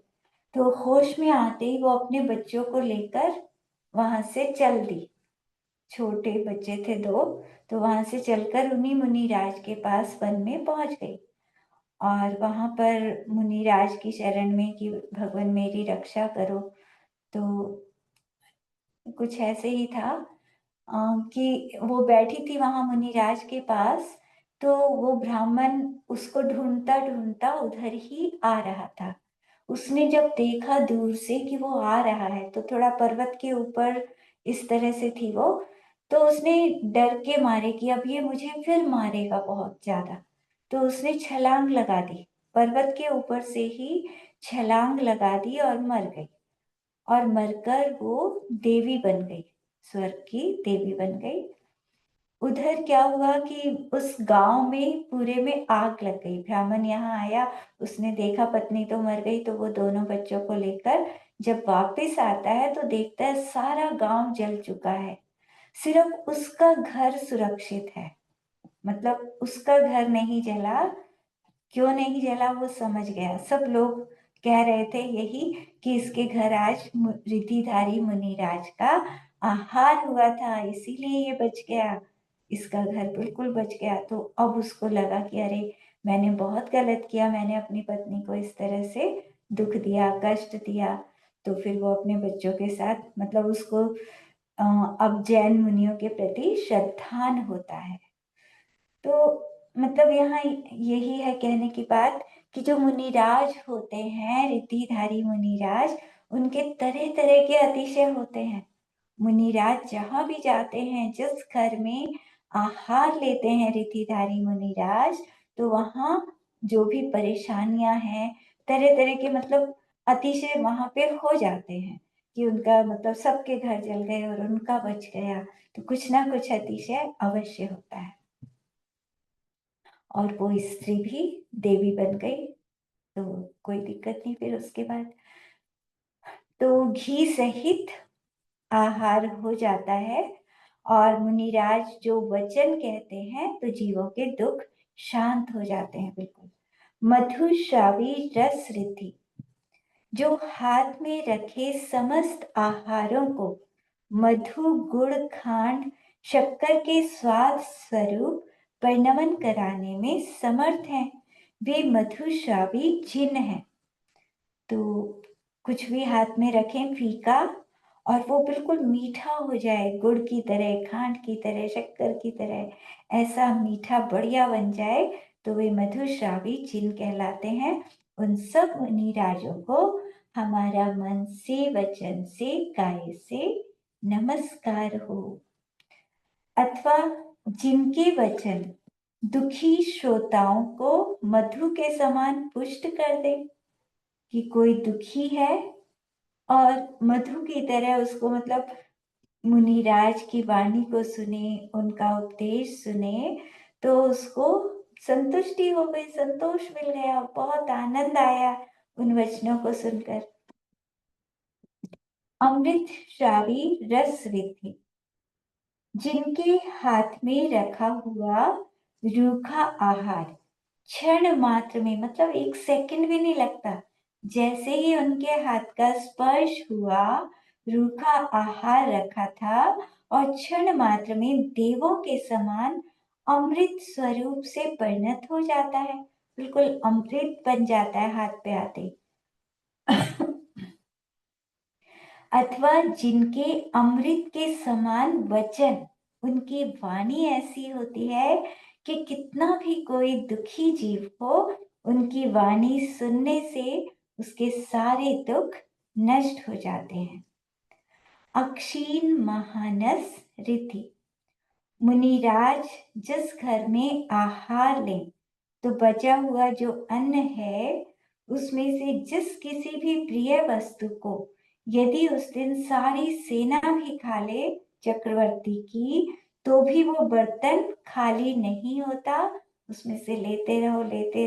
A: तो होश में आते ही वो अपने बच्चों को लेकर वहां से चल दी। छोटे बच्चे थे 2, तो वहां से चलकर उन्हीं मुनिराज के पास वन में पहुंच गई। और वहां पर मुनिराज की शरण में कि भगवान मेरी रक्षा करो। तो कुछ ऐसे ही था कि वो बैठी थी वहां मुनिराज के पास, तो वो ब्राह्मण उसको ढूंढता ढूंढता उधर ही आ रहा था। उसने जब देखा दूर से कि वो आ रहा है, तो थोड़ा पर्वत के ऊपर इस तरह से थी वो, तो उसने डर के मारे कि अब ये मुझे फिर मारेगा बहुत ज्यादा, तो उसने छलांग लगा दी, पर्वत के ऊपर से ही छलांग लगा दी और मर गई। और मरकर वो देवी बन गई, स्वर्ग की देवी बन गई। उधर क्या हुआ कि उस गांव में पूरे में आग लग गई। ब्राह्मण यहाँ आया, उसने देखा पत्नी तो मर गई, तो वो दोनों बच्चों को लेकर जब वापस आता है तो देखता है सारा गांव जल चुका है, सिर्फ उसका घर सुरक्षित है। मतलब उसका घर नहीं जला। क्यों नहीं जला वो समझ गया। सब लोग कह रहे थे यही कि इसके घर आज रिद्धिधारी मुनिराज का आहार हुआ था, इसीलिए ये बच गया, इसका घर बिल्कुल बच गया। तो अब उसको लगा कि अरे मैंने बहुत गलत किया, मैंने अपनी पत्नी को इस तरह से दुख दिया, कष्ट दिया। तो फिर वो अपने बच्चों के साथ, मतलब उसको अब जैन मुनियों के प्रति श्रद्धान होता है। तो मतलब यहाँ यही है कहने की बात कि जो मुनिराज होते हैं, रिद्धिधारी मुनिराज, उनके तरह तरह के अतिशय होते हैं। मुनिराज जहां भी जाते हैं, जिस घर में आहार लेते हैं रिद्धिधारी मुनिराज, तो वहां जो भी परेशानियां हैं, तरह तरह के मतलब अतिशय वहां पे हो जाते हैं कि उनका मतलब सबके घर जल गए और उनका बच गया, तो कुछ ना कुछ अतिशय अवश्य होता है। और वो स्त्री भी देवी बन गई, तो कोई दिक्कत नहीं फिर उसके बाद। तो घी सहित आहार हो जाता है, और मुनिराज जो वचन कहते हैं तो जीवों के दुख शांत हो जाते हैं बिल्कुल। मधुश्रावी रस रिद्धि, जो हाथ में रखे समस्त आहारों को मधु गुड़ खांड शक्कर के स्वाद स्वरूप परिणमन कराने में समर्थ हैं, वे मधुश्रावी जिन हैं। तो कुछ भी हाथ में रखें फीका, और वो बिल्कुल मीठा हो जाए, गुड़ की तरह, खांड की तरह, शक्कर की तरह, ऐसा मीठा बढ़िया बन जाए, तो वे मधुश्रावी जिन कहलाते हैं। उन सब मुनिराजों को हमारा मन से, वचन से, काय से नमस्कार हो। अथवा जिनके वचन दुखी श्रोताओं को मधु के समान पुष्ट कर दे, कि कोई दुखी है और मधु की तरह उसको, मतलब मुनिराज की वाणी को सुने, उनका उपदेश सुने, तो उसको संतुष्टि हो गई, संतोष मिल गया, बहुत आनंद आया उन वचनों को सुनकर। अमृत श्रावी रस विधि, जिनके हाथ में रखा हुआ रूखा आहार क्षण मात्र में, मतलब एक सेकंड भी नहीं लगता, जैसे ही उनके हाथ का स्पर्श हुआ, रूखा आहार रखा था, और क्षण मात्र में देवों के समान अमृत स्वरूप से परिणत हो जाता है, बिल्कुल अमृत बन जाता है हाथ पे आते। अथवा जिनके अमृत के समान वचन, उनकी वाणी ऐसी होती है कि कितना भी कोई दुखी जीव हो, उनकी वाणी सुनने से उसके सारे दुख नष्ट हो जाते हैं। अक्षीण महानस रिद्धि, मुनिराज जिस घर में आहार लें, तो बचा हुआ जो अन्न है उसमें से जिस किसी भी प्रिय वस्तु को यदि उस दिन सारी सेना भी खा ले चक्रवर्ती की, तो भी वो बर्तन खाली नहीं होता, उसमें से लेते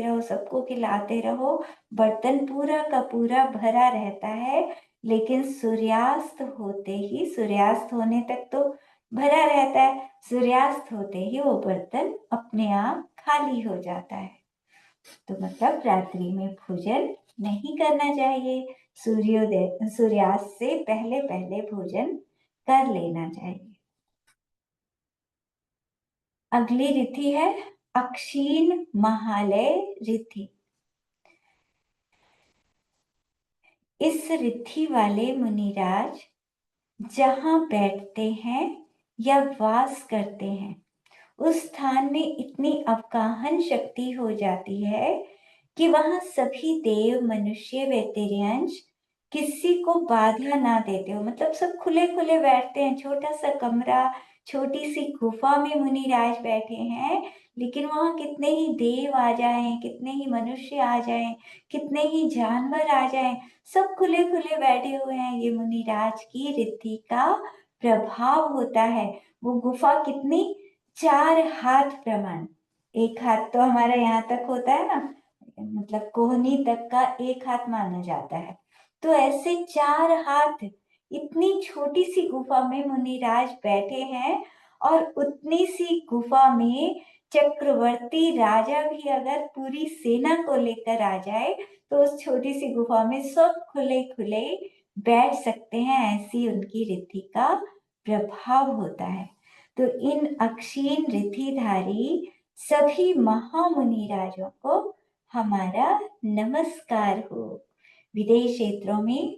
A: रहो, सबको खिलाते रहो, बर्तन पूरा का पूरा भरा रहता है। लेकिन सूर्यास्त होते ही, सूर्यास्त होने तक तो भरा रहता है, सूर्यास्त होते ही वो बर्तन अपने आप खाली हो जाता है। तो मतलब रात्रि में भोजन नहीं करना चाहिए, सूर्योदय सूर्यास्त से पहले पहले भोजन कर लेना चाहिए। अगली रिद्धि है अक्षीण महालय रिद्धि। इस रिद्धि वाले मुनिराज जहाँ बैठते हैं या वास करते हैं, उस स्थान में इतनी अवगाहन शक्ति हो जाती है कि वहां सभी देव, मनुष्य व तिर्यंश किसी को बाधा ना देते हो। मतलब सब खुले खुले बैठते हैं। छोटा सा कमरा, छोटी सी गुफा में मुनिराज बैठे हैं, लेकिन वहां कितने ही देव आ जाएं, कितने ही मनुष्य आ जाएं, कितने ही जानवर आ जाएं, सब खुले खुले बैठे हुए हैं। ये मुनिराज की रिद्धि का प्रभाव होता है। वो गुफा कितनी, 4 हाथ प्रमाण। एक हाथ तो हमारा यहाँ तक होता है ना, मतलब कोहनी तक का 1 हाथ माना जाता है। तो ऐसे 4 हाथ, इतनी छोटी सी गुफा में मुनिराज बैठे हैं। और उतनी सी गुफा में चक्रवर्ती राजा भी अगर पूरी सेना को लेकर आ जाए तो उस छोटी सी गुफा में सब खुले खुले बैठ सकते हैं। ऐसी उनकी रिद्धि का प्रभाव होता है। तो इन अक्षीण रिद्धिधारी सभी महामुनि राजों को हमारा नमस्कार हो। विदेश क्षेत्रों में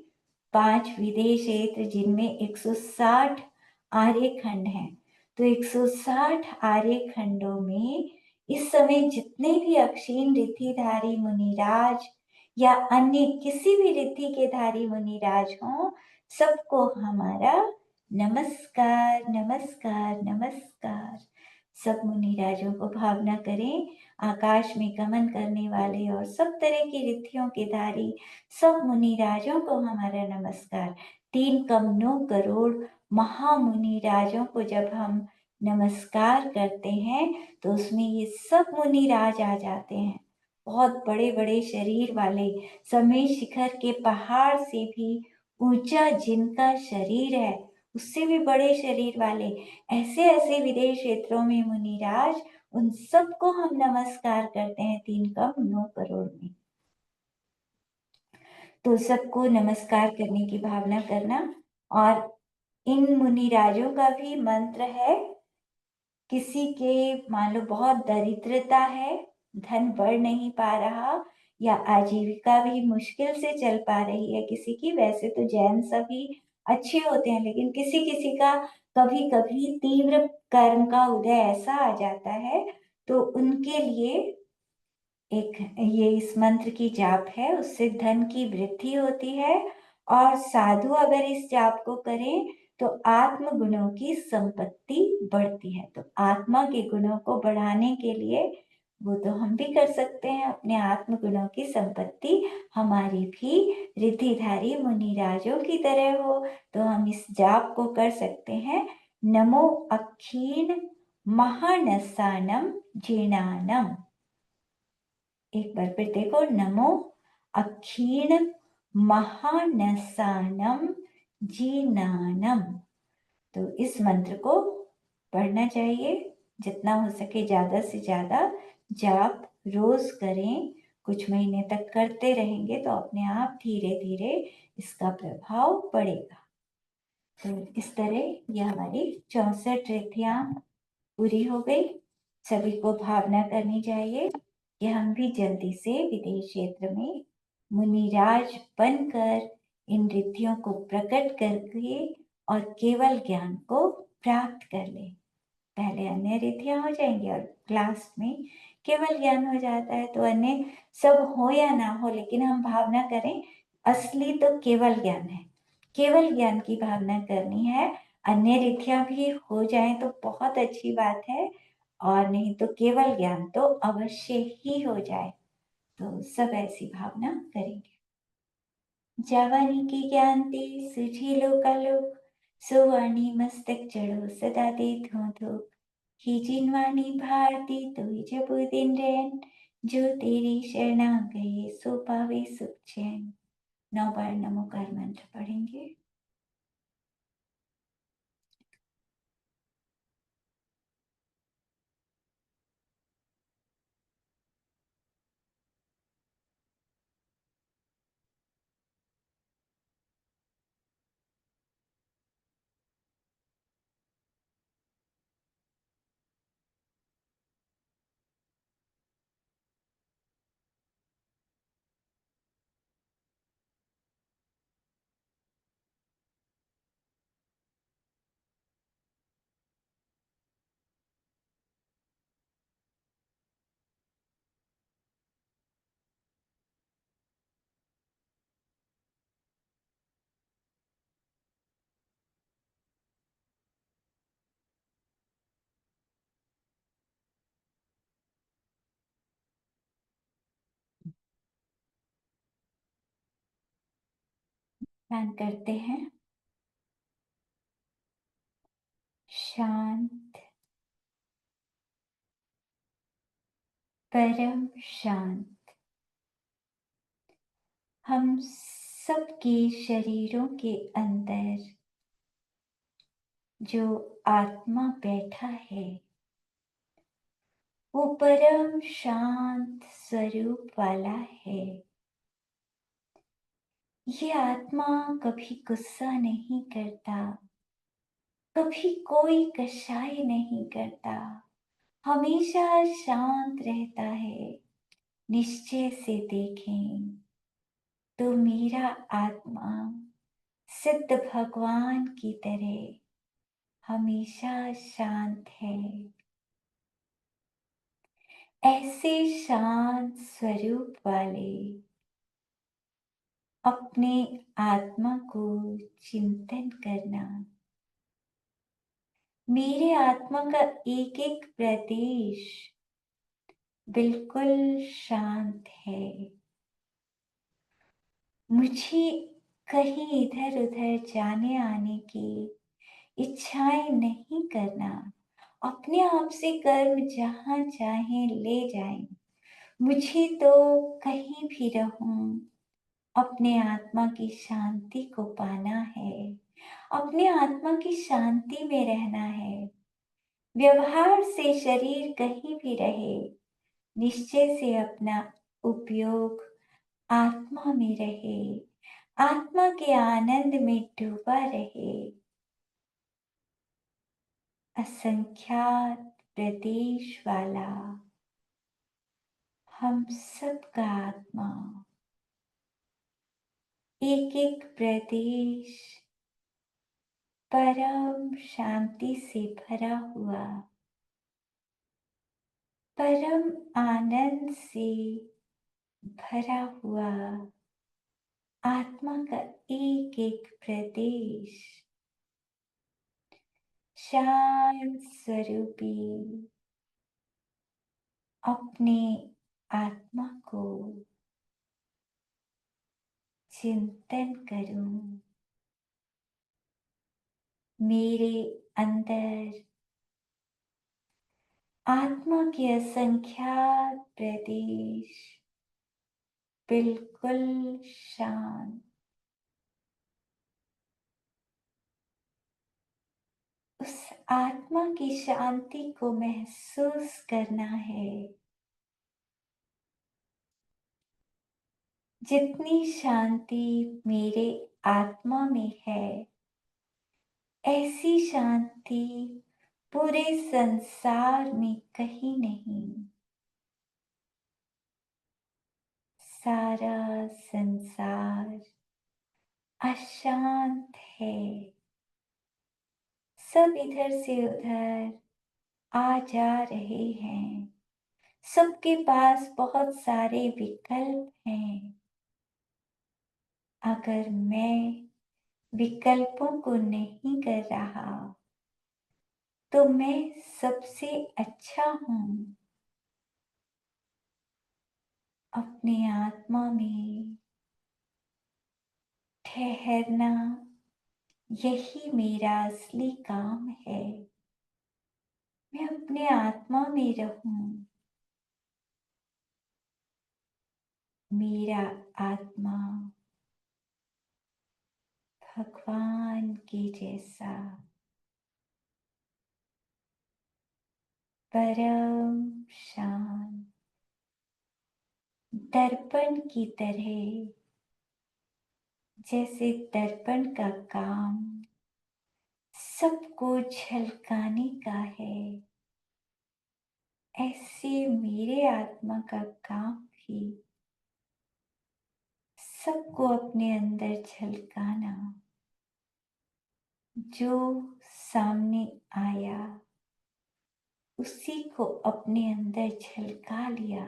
A: 5 विदेश क्षेत्र, जिनमें 160 आर्य खंड हैं। तो 160 आर्य खंडों में इस समय जितने भी अक्षीण रिद्धिधारी मुनिराज या अन्य किसी भी रिद्धि के धारी मुनिराज हों, सबको हमारा नमस्कार, नमस्कार, नमस्कार। सब मुनिराजों को भावना करें, आकाश में गमन करने वाले और सब तरह की रिद्धियों के धारी सब मुनिराजों को हमारा नमस्कार। 3,9 करोड़ महामुनिराजों को जब हम नमस्कार करते हैं तो उसमें ये सब मुनिराज आ जाते हैं। बहुत बड़े बड़े शरीर वाले, समय शिखर के पहाड़ से भी ऊंचा जिनका शरीर है, उससे भी बड़े शरीर वाले ऐसे ऐसे विदेश क्षेत्रों में मुनिराज, उन सबको हम नमस्कार करते हैं 3,9 करोड़ में। तो सबको नमस्कार करने की भावना करना। और इन मुनिराजों का भी मंत्र है, किसी के मान लो बहुत दरिद्रता है, धन बढ़ नहीं पा रहा, या आजीविका भी मुश्किल से चल पा रही है किसी की। वैसे तो जैन सभी अच्छे होते हैं, लेकिन किसी किसी का कभी कभी तीव्र कर्म का उदय ऐसा आ जाता है, तो उनके लिए एक ये इस मंत्र की जाप है, उससे धन की वृद्धि होती है। और साधु अगर इस जाप को करें तो आत्म गुणों की संपत्ति बढ़ती है। तो आत्मा के गुणों को बढ़ाने के लिए वो तो हम भी कर सकते हैं, अपने आत्म गुणों की संपत्ति हमारी भी रिद्धिधारी मुनिराजों की तरह हो। तो हम इस जाप को कर सकते हैं, नमो अक्षीण महानसानम जीर्णानम। एक बार फिर देखो, नमो अक्षीण महानसानम जीनानम। तो इस मंत्र को पढ़ना चाहिए, जितना हो सके ज्यादा से ज्यादा जाप रोज करें। कुछ महीने तक करते रहेंगे तो अपने आप धीरे धीरे इसका प्रभाव पड़ेगा। तो इस तरह यह हमारी 64 रिद्धियां पूरी हो गई। सभी को भावना करनी चाहिए कि हम भी जल्दी से विदेश क्षेत्र में मुनिराज बनकर इन रिद्धियों को प्रकट करके और केवल ज्ञान को प्राप्त कर ले। पहले अन्य रिद्धियां हो जाएंगी और लास्ट में केवल ज्ञान हो जाता है। तो अन्य सब हो या ना हो, लेकिन हम भावना करें, असली तो केवल ज्ञान है। केवल ज्ञान की भावना करनी है। अन्य रिद्धियां भी हो जाएं तो बहुत अच्छी बात है, और नहीं तो केवल ज्ञान तो अवश्य ही हो जाए। तो सब ऐसी भावना करेंगे। जावानी की ज्ञान ते सुझी लोकालोक, सोवाणी मस्तक चढ़ो सदा दे धो धो। ही जिनवाणी भारती तो ही जब दिन रैन, जो तेरी शरणा गए सो पावे सुख चैन। 9 बार नमोकार मंत्र पढ़ेंगे। ध्यान करते हैं। शांत, परम शांत। हम सबके शरीरों के अंदर जो आत्मा बैठा है वो परम शांत स्वरूप वाला है। ये आत्मा कभी गुस्सा नहीं करता, कभी कोई कषाय नहीं करता, हमेशा शांत रहता है। निश्चय से देखें तो मेरा आत्मा सिद्ध भगवान की तरह हमेशा शांत है। ऐसे शांत स्वरूप वाले अपने आत्मा को चिंतन करना। मेरे आत्मा का एक एक प्रदेश बिल्कुल शांत है। मुझे कहीं इधर उधर जाने आने की इच्छाएं नहीं करना। अपने आप से कर्म जहां चाहे ले जाएं। मुझे तो कहीं भी रहूं, अपने आत्मा की शांति को पाना है, अपने आत्मा की शांति में रहना है। व्यवहार से शरीर कहीं भी रहे, निश्चय से अपना उपयोग आत्मा में रहे, आत्मा के आनंद में डूबा रहे। असंख्यात प्रदेश वाला हम सबका आत्मा एक एक प्रदेश परम शांति से भरा हुआ, परम आनंद से भरा हुआ आत्मा का एक एक प्रदेश शांत स्वरूपी अपने आत्मा को चिंतन करूं। मेरे अंदर आत्मा के असंख्यात प्रदेश बिल्कुल शांत। उस आत्मा की शांति को महसूस करना है। जितनी शांति मेरे आत्मा में है, ऐसी शांति पूरे संसार में कहीं नहीं। सारा संसार अशांत है। सब इधर से उधर आ जा रहे हैं। सबके पास बहुत सारे विकल्प हैं। अगर मैं विकल्पों को नहीं कर रहा तो मैं सबसे अच्छा हूं। अपने आत्मा में ठहरना, यही मेरा असली काम है। मैं अपने आत्मा में रहूं। मेरा आत्मा भगवान के जैसा परम शांत, दर्पण की तरह। जैसे दर्पण का काम सबको झलकाने का है, ऐसे मेरे आत्मा का काम भी सबको अपने अंदर झलकाना। जो सामने आया उसी को अपने अंदर झलका लिया।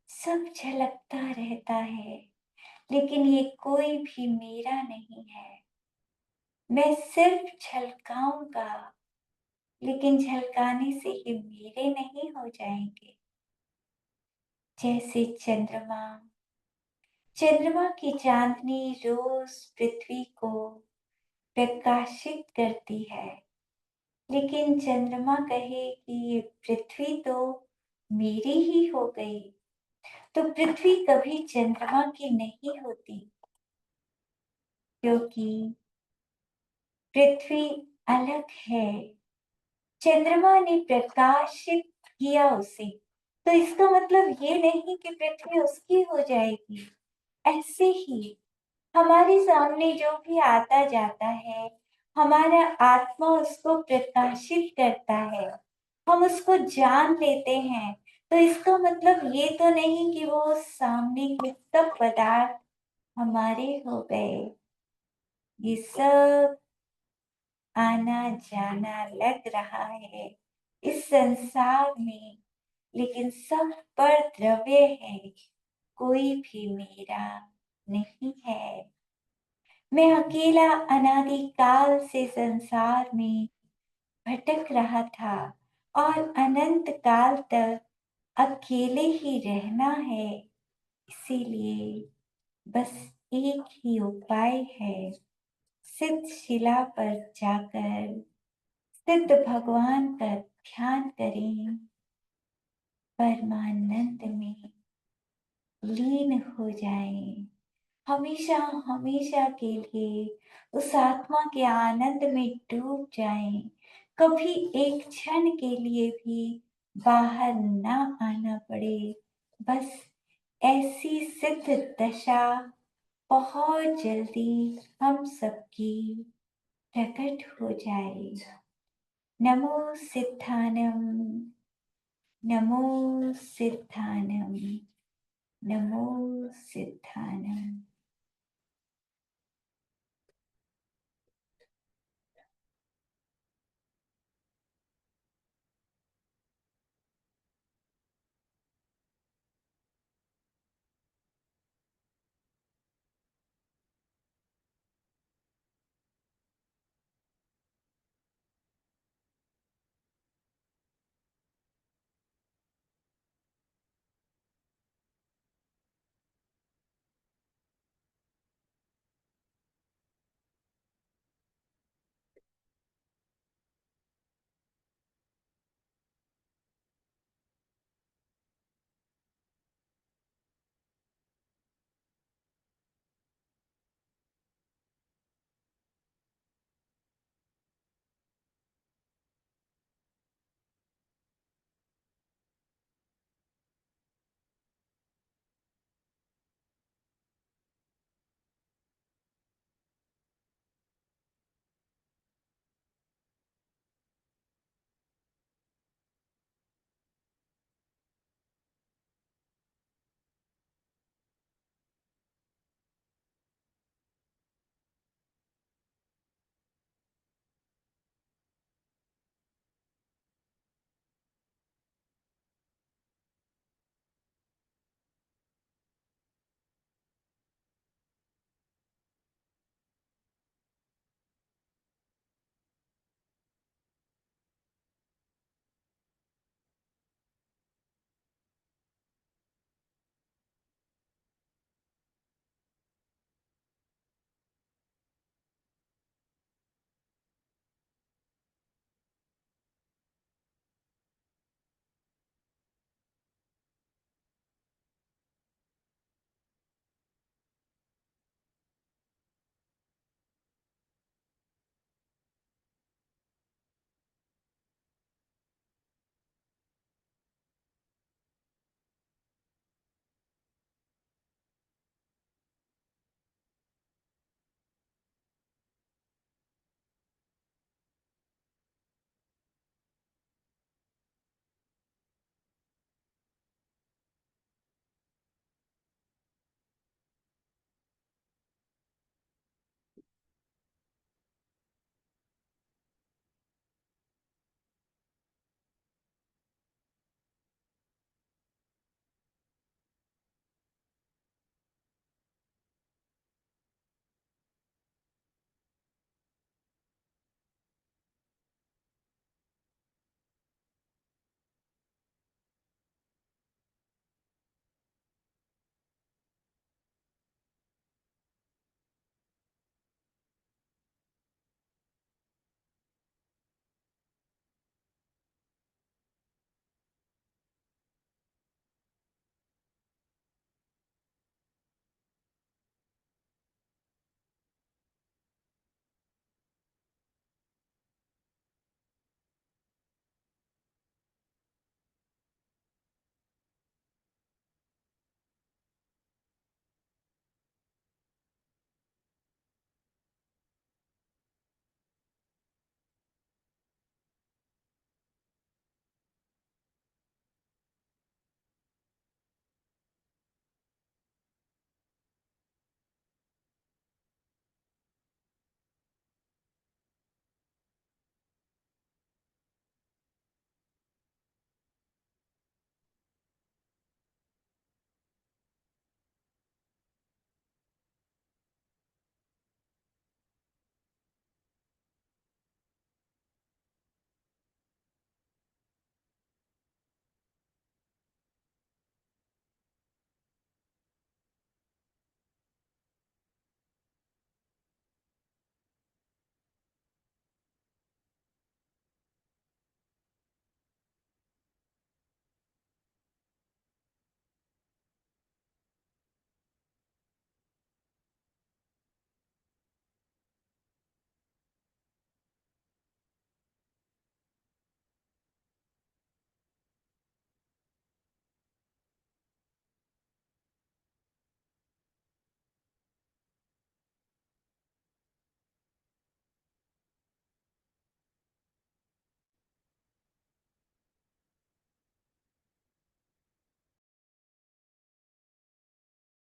A: सब झलकता रहता है, लेकिन ये कोई भी मेरा नहीं है। मैं सिर्फ झलकाऊंगा, लेकिन झलकाने से ये मेरे नहीं हो जाएंगे। जैसे चंद्रमा चंद्रमा की चांदनी रोज पृथ्वी को प्रकाशित करती है, लेकिन चंद्रमा कहे कि पृथ्वी तो मेरी ही हो गई, तो पृथ्वी कभी चंद्रमा की नहीं होती, क्योंकि पृथ्वी अलग है। चंद्रमा ने प्रकाशित किया उसे, तो इसका मतलब ये नहीं कि पृथ्वी उसकी हो जाएगी। ऐसे ही हमारे सामने जो भी आता जाता है, हमारा आत्मा उसको प्रकाशित करता है, हम उसको जान लेते हैं। तो इसका मतलब ये तो नहीं कि वो सामने के सब पदार्थ हमारे हो गए। ये सब आना जाना लग रहा है इस संसार में, लेकिन सब पर द्रव्य है, कोई भी मेरा नहीं है। मैं अकेला अनादि काल से संसार में भटक रहा था और अनंत काल तक अकेले ही रहना है। इसीलिए बस एक ही उपाय है, सिद्ध शिला पर जाकर सिद्ध भगवान का ध्यान करें, परमानंद में लीन हो जाएं, हमेशा हमेशा के लिए उस आत्मा के आनंद में डूब जाएं, कभी एक क्षण के लिए भी बाहर ना आना पड़े। बस ऐसी सिद्ध दशा बहुत जल्दी हम सबकी प्रकट हो जाए। नमो सिद्धानम, नमो सिद्धानम, नमो सिद्धानम।